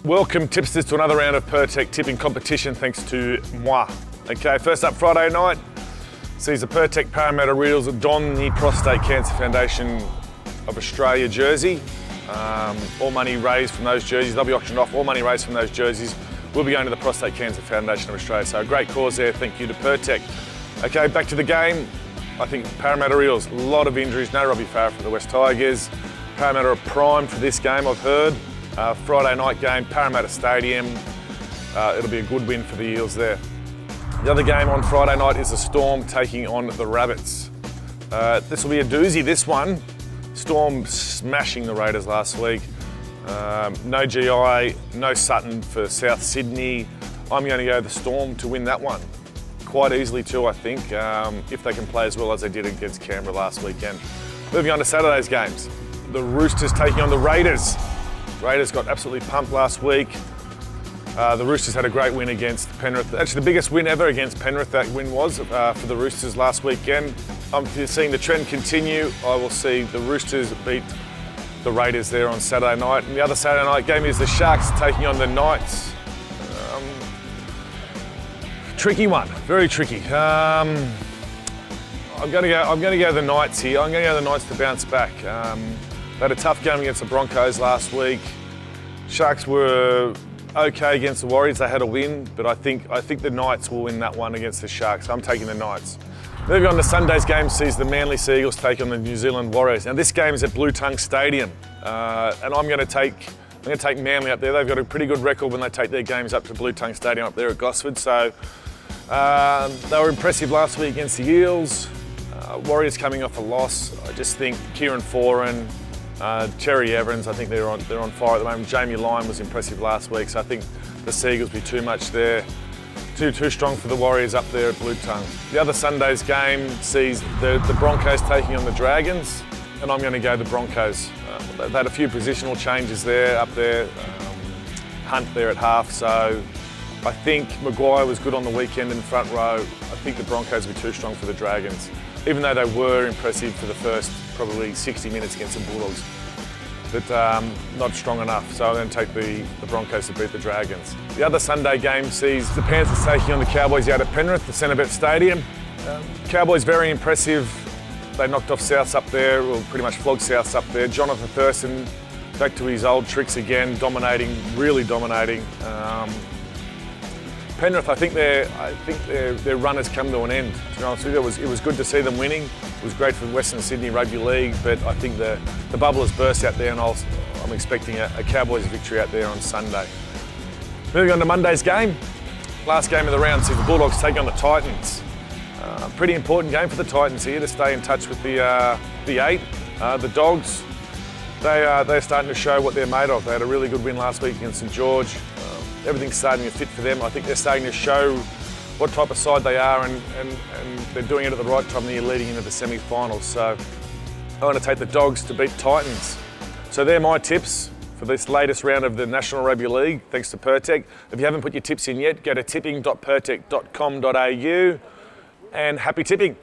Welcome tipsters to another round of Pertec tipping competition thanks to moi. Okay, first up Friday night sees the Pertec Parramatta Reels don the Prostate Cancer Foundation of Australia jersey. All money raised from those jerseys, they'll be auctioned off, all money raised from those jerseys will be going to the Prostate Cancer Foundation of Australia. So a great cause there, thank you to Pertec. Okay, back to the game. I think Parramatta Reels, a lot of injuries, no Robbie Farah for the West Tigers. Parramatta are primed for this game, I've heard. Friday night game, Parramatta Stadium. It'll be a good win for the Eels there. The other game on Friday night is the Storm taking on the Rabbits. This will be a doozy, this one. Storm smashing the Raiders last week. No GI, no Sutton for South Sydney. I'm going to go the Storm to win that one. Quite easily too, I think, if they can play as well as they did against Canberra last weekend. Moving on to Saturday's games. The Roosters taking on the Raiders. Raiders got absolutely pumped last week. The Roosters had a great win against Penrith. Actually, the biggest win ever against Penrith, that win was for the Roosters last weekend. I'm seeing the trend continue. I will see the Roosters beat the Raiders there on Saturday night. And the other Saturday night game is the Sharks taking on the Knights. Tricky one, very tricky. I'm going to go the Knights here. I'm going to go the Knights to bounce back. They had a tough game against the Broncos last week. Sharks were okay against the Warriors. They had a win, but I think the Knights will win that one against the Sharks. I'm taking the Knights. Moving on to Sunday's game sees the Manly Sea Eagles take on the New Zealand Warriors. Now this game is at Blue Tongue Stadium, and I'm going to take Manly up there. They've got a pretty good record when they take their games up to Blue Tongue Stadium up there at Gosford. So they were impressive last week against the Eels. Warriors coming off a loss. I just think Kieran Foran, Cherry Evans, I think they're on fire at the moment. Jamie Lyon was impressive last week, so I think the Seagulls will be too much there. Too strong for the Warriors up there at Blue Tongue. The other Sunday's game sees the Broncos taking on the Dragons, and I'm going to go the Broncos. They've had a few positional changes there, up there. Hunt there at half, so I think Maguire was good on the weekend in the front row. I think the Broncos will be too strong for the Dragons, even though they were impressive for the first probably 60 minutes against the Bulldogs, but not strong enough. So I'm going to take the Broncos to beat the Dragons. The other Sunday game sees the Panthers taking on the Cowboys out at Penrith, the Centrebet Stadium. Cowboys very impressive. They knocked off Souths up there, or pretty much flogged Souths up there. Jonathan Thurston back to his old tricks again, dominating, really dominating. Penrith, I think their run has come to an end. To be honest with you, it was good to see them winning. It was great for Western Sydney Rugby League, but I think the bubble has burst out there, and I'm expecting a Cowboys victory out there on Sunday. Moving on to Monday's game. Last game of the round sees the Bulldogs take on the Titans. Pretty important game for the Titans here to stay in touch with the 8. The Dogs, they're starting to show what they're made of. They had a really good win last week against St George. Everything's starting to fit for them. I think they're starting to show what type of side they are, and they're doing it at the right time of the year leading into the semi-finals. So I want to take the Dogs to beat Titans. So they're my tips for this latest round of the National Rugby League, thanks to Pertec. If you haven't put your tips in yet, go to tipping.pertec.com.au and happy tipping.